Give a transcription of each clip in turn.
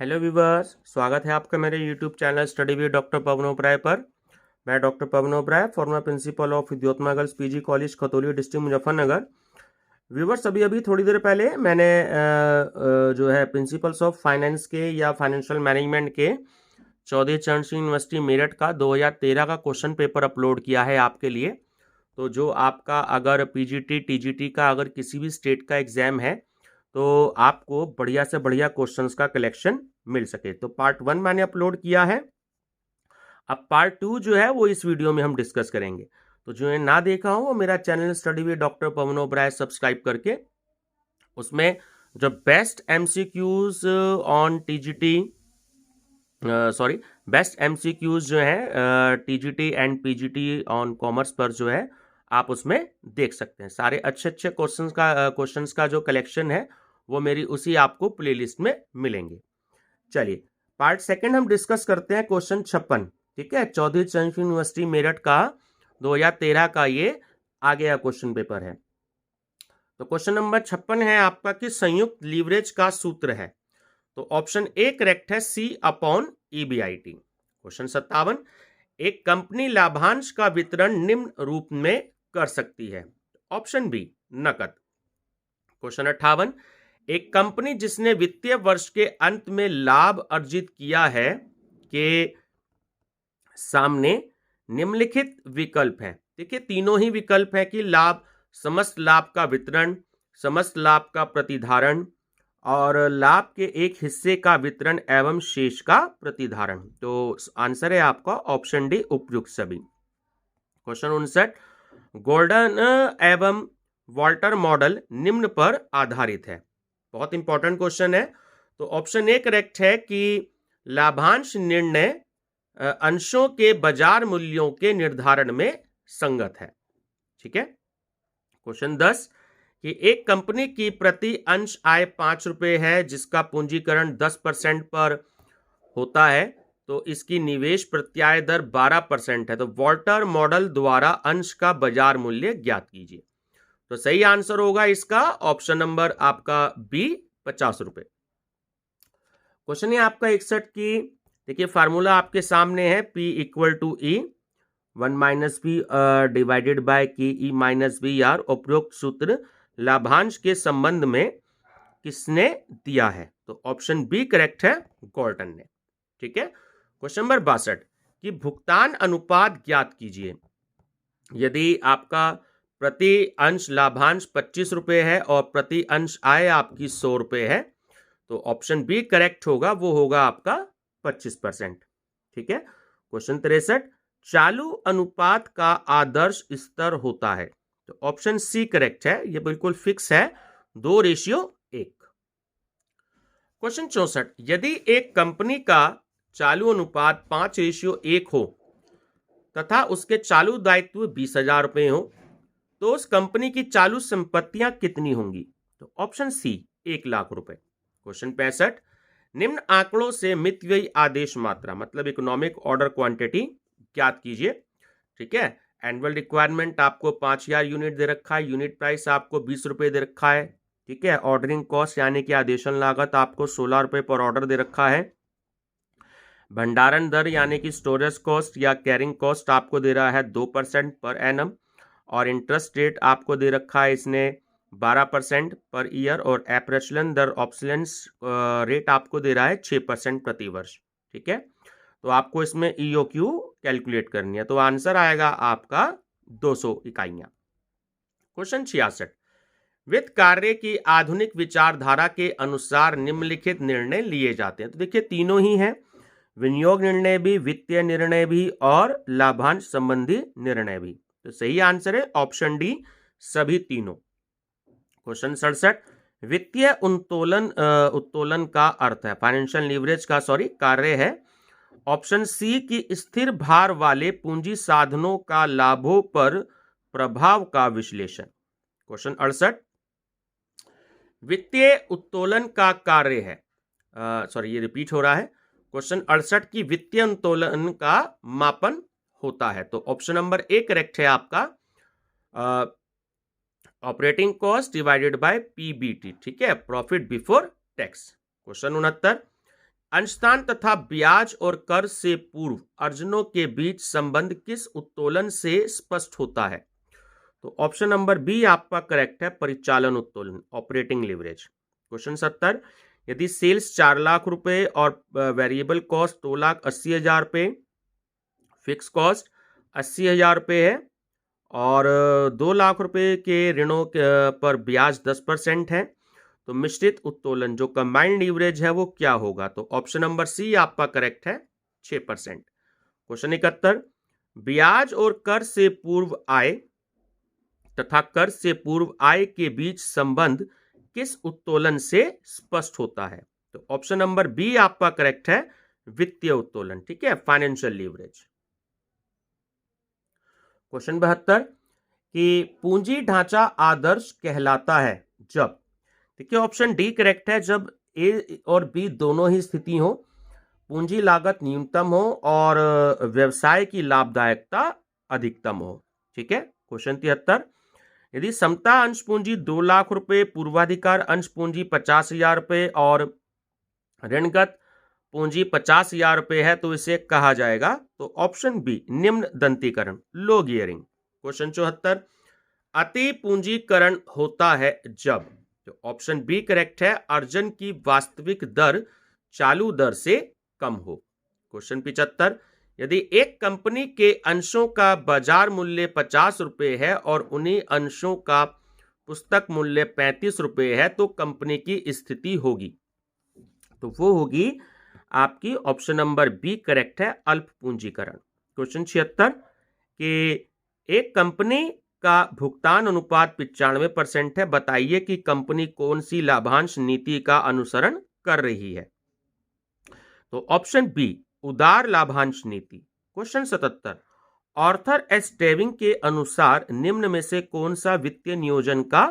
Hello viewers, स्वागत है आपका मेरे YouTube channel study with doctor Pawan Oberoi पर। मैं doctor Pawan Oberoi, former principal of Vidyottama girls PG college Khatauli district Muzaffarnagar. Viewers, अभी अभी थोड़ी देर पहले मैंने जो है प्रिंसिपल्स ऑफ फाइनेंस के या फाइनेंशियल मैनेजमेंट के चौधरी चरण सिंह यूनिवर्सिटी मेरठ का 2013 का क्वेश्चन पेपर अपलोड किया है आपके लिए। तो जो आपका अगर पीजीटी टीजीटी का अगर किसी भी स्टेट का एग्जाम है तो आपको बढ़िया से बढ़िया क्वेश्चंस का कलेक्शन मिल सके। तो पार्ट 1 मैंने अपलोड किया है। अब पार्ट 2 जो है वो इस वीडियो में हम डिस्कस करेंगे। तो जो है ना देखा हो वो मेरा channel study with doctor Pawan Oberoi subscribe करके उसमें जो best MCQs on TGT sorry best MCQs जो है TGT and PGT on commerce पर जो है आप उसमें देख सकते हैं। सारे अच्छे अच्छे क्वेश्चंस का जो कलेक्शन है वो मेरी उसी आपको प्लेलिस्ट में मिलेंगे। चलिए पार्ट सेकंड हम डिस्कस करते हैं। क्वेश्चन 56, ठीक है, चौधरी चरण सिंह यूनिवर्सिटी मेरठ का 2013 का ये आ गया क्वेश्चन पेपर है। तो क्वेश्चन नंबर 56 है आपका कि संयुक्त लीवरेज का सूत्र है। तो ऑप्शन ए करेक्ट है, सी अपॉन ईबीआईटी। क्वेश्चन 57, एक कंपनी लाभांश का वितरण निम्न रूप में कर सकती है। ऑप्शन बी नकद। क्वेश्चन 58, एक कंपनी जिसने वित्तीय वर्ष के अंत में लाभ अर्जित किया है के सामने निम्नलिखित विकल्प हैं। देखिए तीनों ही विकल्प है कि लाभ, समस्त लाभ का वितरण, समस्त लाभ का प्रतिधारण और लाभ के एक हिस्से का वितरण एवं शेष का प्रतिधारण। तो आंसर है आपका ऑप्शन डी उपयुक्त सभी। क्वेश्चन 59, गोल्डन एवं वॉल्टर मॉडल निम्न पर आधारित है। बहुत इंपॉर्टेंट क्वेश्चन है। तो ऑप्शन ए करेक्ट है कि लाभांश निर्णय अंशों के बाजार मूल्यों के निर्धारण में संगत है। ठीक है। क्वेश्चन 10 कि एक कंपनी की प्रति अंश आय 5 रुपए है जिसका पूंजीकरण 10% पर होता है तो इसकी निवेश प्रत्याय दर 12% है। तो वॉल्टर मॉडल द्वारा अंश का बाजार मूल्य ज्ञात कीजिए। तो सही आंसर होगा इसका ऑप्शन नंबर आपका बी, 50 रुपए। क्वेश्चन है आपका 61 की, देखिए फार्मूला आपके सामने है, P equal to E 1 minus B divided by की ई माइनस बी आर। उपरोक्त सूत्र लाभांश के संबंध में किसने दिया है? तो ऑप्शन बी करेक्ट है, गॉल्टन ने। ठीक है। क्वेश्चन नंबर 62 कि भुगतान अनुपात ज्ञात कीजिए। यदि आपका प्रति अंश लाभांश 25 रुपए है और प्रति अंश आय आपकी 100 रुपए है तो ऑप्शन बी करेक्ट होगा, वो होगा आपका 25%। ठीक है। क्वेश्चन 63 चालू अनुपात का आदर्श स्तर होता है। तो ऑप्शन सी करेक्ट है, ये बिल्कुल फिक्स है, 2:1। क्वेश्चन 64 यदि एक कंपनी का चालू अनुपात 5:1 हो तथा उसके चालू दायित्व 20,000 रुपए हो तो उस कंपनी की चालू संपत्तियां कितनी होंगी? तो ऑप्शन सी 1,00,000 रुपए। क्वेश्चन 65 निम्न आंकड़ों से मितव्ययी आदेश मात्रा मतलब इकोनॉमिक ऑर्डर क्वांटिटी ज्ञात कीजिए। ठीक है। एनुअल रिक्वायरमेंट आपको 5,000 यूनिट दे रखा है, यूनिट प्राइस आपको 20 रुपए दे रखा है। ठीक है। ऑर्डरिंग कॉस्ट यानी कि आदेशन लागत आपको 16 रुपए पर ऑर्डर दे रखा है। भंडारण दर यानी कि स्टोरेज कॉस्ट या कैरिंग कॉस्ट आपको दे रहा है 2% पर एनम और इंटरेस्ट रेट आपको दे रखा है इसने 12% पर ईयर और एप्रेशलन दर ऑप्शलेंस रेट आपको दे रहा है 6% प्रति वर्ष। ठीक है। तो आपको इसमें ईओक्यू कैलकुलेट करनी है। तो आंसर आएगा आपका 200 इकाइयां। क्वेश्चन 66 वित्त कार्य की आधुनिक विचारधारा के अनुसार निम्नलिखित निर्णय लिए जाते हैं। तो देखिए तीनों ही हैं, विनियोग निर्णय भी, वित्तीय निर्णय भी और लाभांश संबंधी निर्णय भी। तो सही आंसर है ऑप्शन डी, सभी तीनों। क्वेश्चन 67 वित्तीय उत्तोलन का अर्थ है, फाइनेंशियल लीवरेज का कार्य है। ऑप्शन सी की स्थिर भार वाले पूंजी साधनों का लाभों पर प्रभाव का विश्लेषण। क्वेश्चन 68 वित्तीय उत्तोलन का कार्य है, ये रिपीट हो रहा है। क्वेश्चन 68 की वित्तीय उत्तोलन का मापन होता है। तो ऑप्शन नंबर ए करेक्ट है आपका, operating cost divided by PBT. ठीक है, प्रॉफिट बिफोर टैक्स। क्वेश्चन 69 अंशदान तथा ब्याज और कर से पूर्व अर्जनों के बीच संबंध किस उत्तोलन से स्पष्ट होता है? तो ऑप्शन नंबर बी आपका करेक्ट है, परिचालन उत्तोलन, ऑपरेटिंग लीवरेज। क्वेश्चन 70, यदि सेल्स 4 लाख रुपए और वेरिएबल कॉस्ट 2,80,000 रुपए, फिक्स कॉस्ट 80,000 रुपए है और 2 लाख रुपए के ऋणों पर ब्याज 10% है, तो मिश्रित उत्तोलन जो कंबाइंड लीवरेज है वो क्या होगा? तो ऑप्शन नंबर सी आपका करेक्ट है, 6%। क्वेश्चन 71, ब्याज और कर से पूर्व आय तथा कर से पूर्व आय के बीच संबंध किस उत्तोलन से स्पष्ट होता है? तो ऑप्शन नंबर बी आपका करेक्ट है, वित्तीय उत्तोलन। ठीक है, फाइनेंशियल लीवरेज। क्वेश्चन 72, कि पूंजी ढांचा आदर्श कहलाता है जब, देखिए ऑप्शन डी करेक्ट है, जब ए और बी दोनों ही स्थिति हो, पूंजी लागत न्यूनतम हो और व्यवसाय की लाभदायकता अधिकतम हो। ठीक है। क्वेश्चन 73, यदि समता अंश पूंजी 2 लाख रुपए, पूर्वाधिकार अंश पूंजी 50,000 रुपए और ऋणगत पूंजी 50,000 रुपए है तो इसे कहा जाएगा? तो ऑप्शन बी निम्न दंतीकरण, लो गियरिंग। क्वेश्चन 74, अति पूंजीकरण होता है जब, तो ऑप्शन बी करेक्ट है, अर्जन की वास्तविक दर चालू दर से कम हो। क्वेश्चन 75, यदि एक कंपनी के अंशों का बाजार मूल्य 50 रुपए है और उन्हीं अंशों का पुस्तक मूल्य 35 रुपए है तो कंपनी की स्थिति होगी? तो वो होगी आपकी ऑप्शन नंबर बी करेक्ट है, अल्प पूंजीकरण। क्वेश्चन 76, कि एक कंपनी का भुगतान अनुपात 95% है, बताइए कि कंपनी कौन सी लाभांश नीति का अनुसरण कर रही है? तो ऑप्शन बी उदार लाभांश नीति। क्वेश्चन 77, आर्थर एस डेविंग के अनुसार निम्न में से कौन सा वित्तीय नियोजन का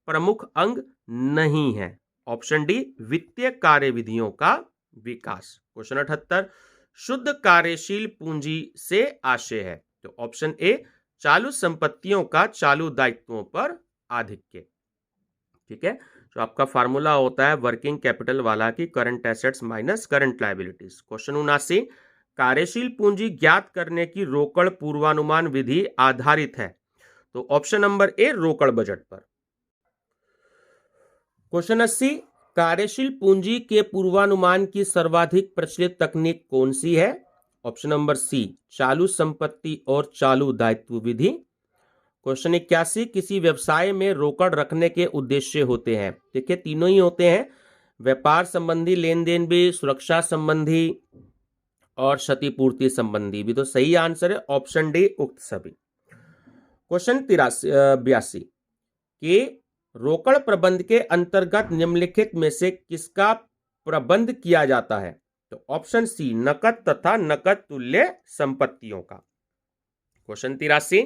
प्रमुख अंग नहीं है? ऑप्शन डी वित्तीय कार्यविधियों का विकास। क्वेश्चन 78, शुद्ध कार्यशील पूंजी से आशय है? तो ऑप्शन ए चालू संपत्तियों का चालू दायित्वों पर आधिक्य। ठीक है, जो आपका फार्मूला होता है वर्किंग कैपिटल वाला की current assets minus current liabilities. Question 79, कार्यशील पूंजी ज्ञात करने की रोकड़ पूर्वानुमान विधि आधारित है? तो ऑप्शन नंबर ए रोकड़ बजट पर। क्वेश्चन 80, कार्यशील पूंजी के पूर्वानुमान की सर्वाधिक प्रचलित तकनीक कौन सी है? ऑप्शन नंबर सी चालू संपत्ति और चालू दायित्व विधि। क्वेश्चन 81, किसी व्यवसाय में रोकड़ रखने के उद्देश्य होते हैं? देखिए तीनों ही होते हैं, व्यापार संबंधी लेन देन भी, सुरक्षा संबंधी और क्षतिपूर्ति संबंधी भी। तो सही आंसर है ऑप्शन डी उक्त सभी। क्वेश्चन 82, कि रोकड़ प्रबंध के अंतर्गत निम्नलिखित में से किसका प्रबंध किया जाता है? तो ऑप्शन सी नकद तथा नकद तुल्य संपत्तियों का। क्वेश्चन 83,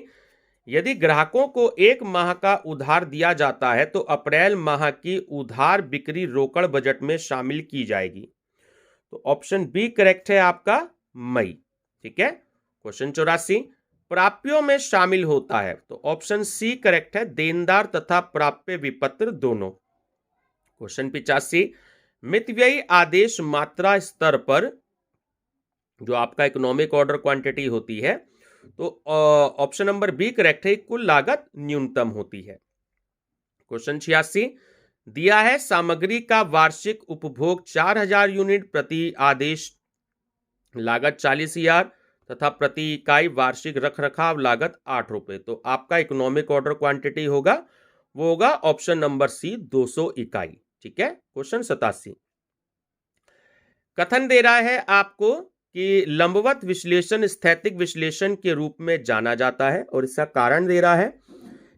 यदि ग्राहकों को 1 माह का उधार दिया जाता है तो अप्रैल माह की उधार बिक्री रोकड़ बजट में शामिल की जाएगी? तो ऑप्शन बी करेक्ट है आपका, मई। ठीक है। क्वेश्चन 84, प्राप्यों में शामिल होता है? तो ऑप्शन सी करेक्ट है, देनदार तथा प्राप्य विपत्र दोनों। क्वेश्चन 85, मितव्ययी आदेश मात्रा स्तर पर जो आपका इकोनॉमिक ऑर्डर क्वांटिटी होती है, तो ऑप्शन नंबर बी करेक्ट है, कुल लागत न्यूनतम होती है। क्वेश्चन 86, दिया है सामग्री का वार्षिक उपभोग 4,000 यूनिट, प्रति आदेश लागत 40,000 तथा प्रति इकाई वार्षिक रखरखाव लागत 8 रुपए। तो आपका इकोनॉमिक ऑर्डर क्वांटिटी होगा, वो होगा ऑप्शन नंबर सी 200 इकाई। ठीक है। क्वेश्चन 87, कथन दे रहा है आपको कि लंबवत विश्लेषण स्थैतिक विश्लेषण के रूप में जाना जाता है और इसका कारण दे रहा है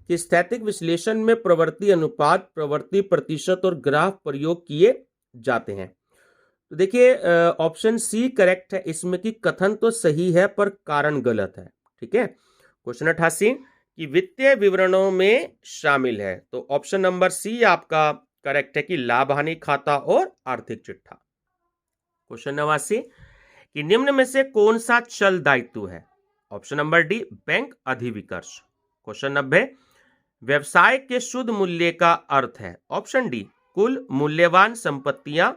कि स्थैतिक विश्लेषण में प्रवृत्ति अनुपात, प्रवृत्ति प्रतिशत और ग्राफ प्रयोग किए जाते हैं। तो देखिए ऑप्शन सी करेक्ट है इसमें, कि कथन तो सही है पर कारण गलत है। ठीक है। क्वेश्चन 88, कि वित्तीय विवरणों में शामिल है? तो ऑप्शन नंबर सी आपका करेक्ट है, कि लाभ हानि खाता और आर्थिक चिट्ठा। क्वेश्चन 89, कि निम्न में से कौन सा चल दायित्व है? ऑप्शन नंबर डी बैंक अधिविकर्ष। क्वेश्चन 90, व्यवसाय के शुद्ध मूल्य का अर्थ है? ऑप्शन डी कुल मूल्यवान संपत्तियां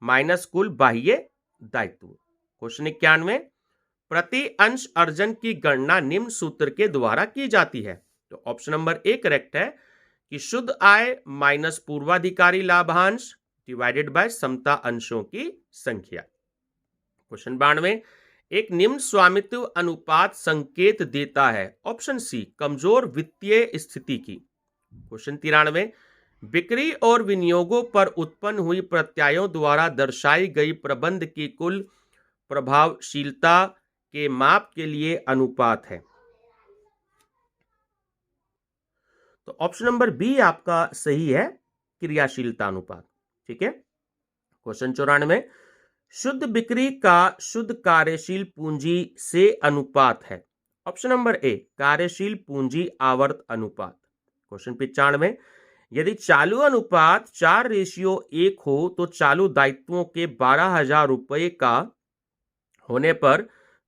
माइनस कुल बाह्य दायित्व। क्वेश्चन 91, प्रति अंश अर्जन की गणना निम्न सूत्र के द्वारा की जाती है। तो ऑप्शन नंबर ए करेक्ट है कि शुद्ध आय माइनस पूर्वाधिकारी लाभांश डिवाइडेड बाय समता अंशों की संख्या। क्वेश्चन 92, एक निम्न स्वामित्व अनुपात संकेत देता है। ऑप्शन सी, कमजोर वित्तीय स्थिति की। क्वेश्चन 93, बिक्री और विनियोगों पर उत्पन्न हुई प्रत्यायों द्वारा दर्शाई गई प्रबंध की कुल प्रभावशीलता के माप के लिए अनुपात है। तो ऑप्शन नंबर बी आपका सही है, क्रियाशीलता अनुपात। ठीक है। क्वेश्चन 94, शुद्ध बिक्री का शुद्ध कार्यशील पूंजी से अनुपात है। ऑप्शन नंबर ए, कार्यशील पूंजी आवर्त अनुपात। क्वेश्चन 95, यदि चालू अनुपात 4:1 हो तो चालू दायित्वों के 12,000 रुपए का होने पर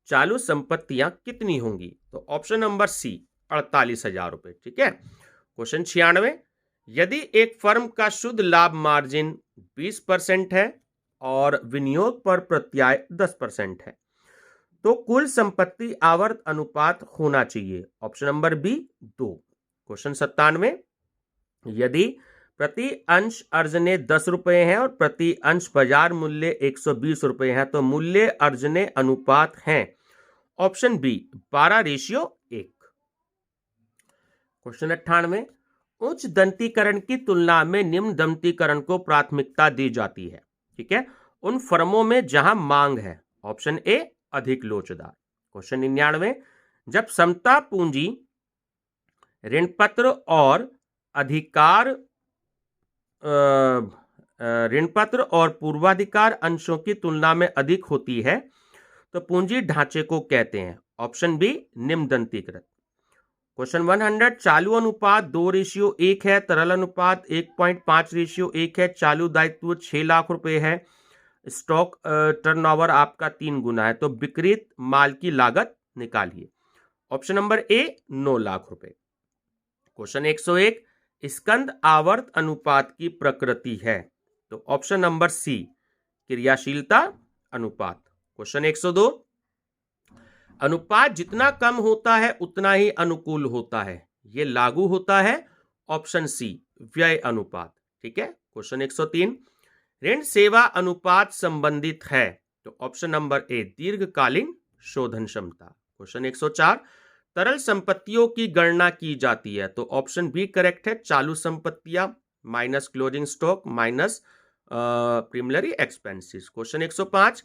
चालू संपत्तियां कितनी होंगी? तो ऑप्शन नंबर सी, 48,000 रुपए। ठीक है। क्वेश्चन 96, यदि एक फर्म का शुद्ध लाभ मार्जिन 20% है और विनियोग पर प्रत्याय 10% है तो कुल संपत्ति आवर्त अनुपात होना चाहिए। Option number B, 2। क्वेश्चन 97, यदि प्रति अंश अर्जने 10 रुपए हैं और प्रति अंश बाजार मूल्य 120 रुपए है तो मूल्य अर्जने अनुपात हैं। Option B, 12:1। क्वेश्चन 98, उच्च दंतीकरण की तुलना में निम्न दंतीकरण को प्राथमिकता दी जाती है। ठीक है, उन फर्मों में जहां मांग है। ऑप्शन ए, अधिक लोचदार। क्वेश्चन 99, जब समता पूंजी ऋण पत्र और अधिकार ऋण पत्र और पूर्वाधिकार अंशों की तुलना में अधिक होती है तो पूंजी ढांचे को कहते हैं। ऑप्शन बी, निम्न दंतीकृत। क्वेश्चन 100, चालू अनुपात 2:1 है, तरल अनुपात 1.5:1 है, चालू दायित्व 6 लाख रुपए है, स्टॉक टर्नओवर आपका 3 गुना है तो विक्रयित माल की लागत निकालिए। ऑप्शन नंबर ए, 9 लाख रुपए। क्वेश्चन 101, स्कंद आवर्त अनुपात की प्रकृति है। तो ऑप्शन नंबर सी, क्रियाशीलता अनुपात। क्वेश्चन 102, अनुपात जितना कम होता है उतना ही अनुकूल होता है, यह लागू होता है। ऑप्शन सी, व्यय अनुपात। ठीक है। क्वेश्चन 103, ऋण सेवा अनुपात संबंधित है। तो ऑप्शन नंबर ए, दीर्घकालीन शोधन क्षमता। क्वेश्चन 104, तरल संपत्तियों की गणना की जाती है। तो ऑप्शन बी करेक्ट है, चालू संपत्तियां minus closing stock minus प्रीमिलरी expenses. Question 105,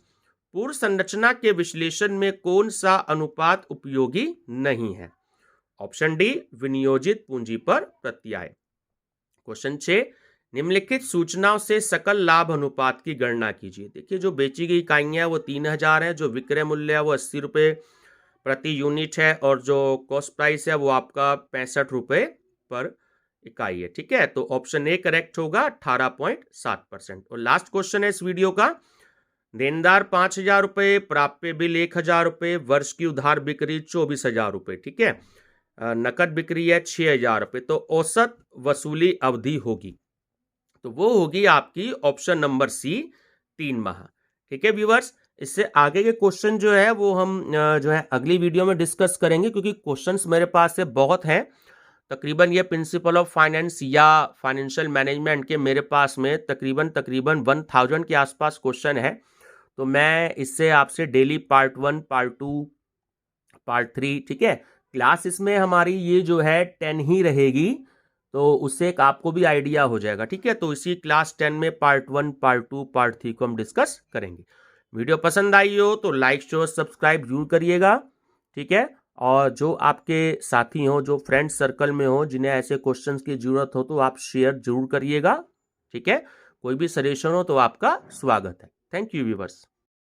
पूर्व संरचना के विश्लेषण में कौन सा अनुपात उपयोगी नहीं है? ऑप्शन डी, विनियोजित पूंजी पर प्रत्याय। क्वेश्चन 6, निम्नलिखित सूचनाओं से सकल लाभ अनुपात की गणना कीजिए। देखिए, जो बेची गई इकाइयां वो 3,000 है, जो विक्रय मूल्य है वो 80 रुपए प्रति यूनिट है और जो कॉस्ट प्राइस है वो आपका 65 रुपए पर इकाई है। ठीक है, तो ऑप्शन ए करेक्ट होगा, 18.7%। और लास्ट क्वेश्चन है इस वीडियो का, देनदार 5,000 रुपए, प्राप्य बिल 1,000 रुपए, वर्ष की उधार बिक्री 24,000 रुपए। ठीक है, नकद बिक्री है 6,000 रुपए, तो औसत वसूली अवधि होगी तो वो होगी आपकी ऑप्शन नंबर सी, 3 माह। ठीक है व्यूअर्स, इससे आगे के क्वेश्चन जो है वो हम जो है अगली वीडियो में डिस्कस करेंगे क्योंकि क्वेश्चंस मेरे पास से बहुत हैं। तकरीबन ये प्रिंसिपल ऑफ फाइनेंस या फाइनेंशियल मैनेजमेंट के मेरे पास में तकरीबन 1000 के आसपास क्वेश्चन है। तो मैं इससे आपसे डेली पार्ट 1, पार्ट 2, पार्ट 3, ठीक है, क्लास इसमें हमारी ये जो है 10 ही रहेगी तो उससे एक आपको भी आइडिया हो जाएगा। ठीक है, तो इसी क्लास 10 में पार्ट 1, पार्ट 2, पार्ट 3 को हम डिस्कस करेंगे। वीडियो पसंद आई हो तो लाइक शेयर सब्सक्राइब जरूर करिएगा। ठीक है, और जो आपके साथी हो, जो फ्रेंड सर्कल में हो, जिन्हें ऐसे क्वेश्चंस की जरूरत हो तो आप शेयर जरूर करिएगा। ठीक है, कोई भी सजेशन हो तो आपका स्वागत है। Thank you viewers.